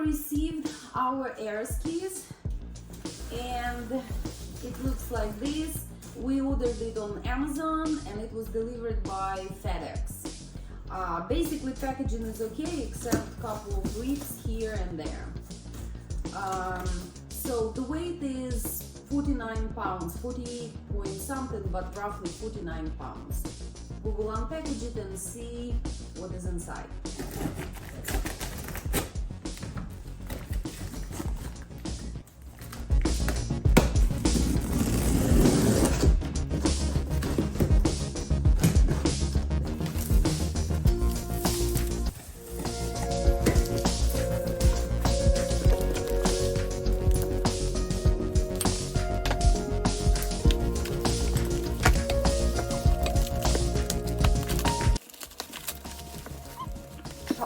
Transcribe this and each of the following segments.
received our Aeroskis, and it looks like this. We ordered it on Amazon and it was delivered by FedEx. Basically packaging is okay except a couple of rips here and there. So the weight is 49 pounds, 48 point something, but roughly 49 pounds. We will unpackage it and see what is inside.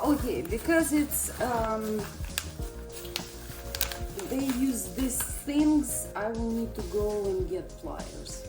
Okay, because it's they use these things, I will need to go and get pliers.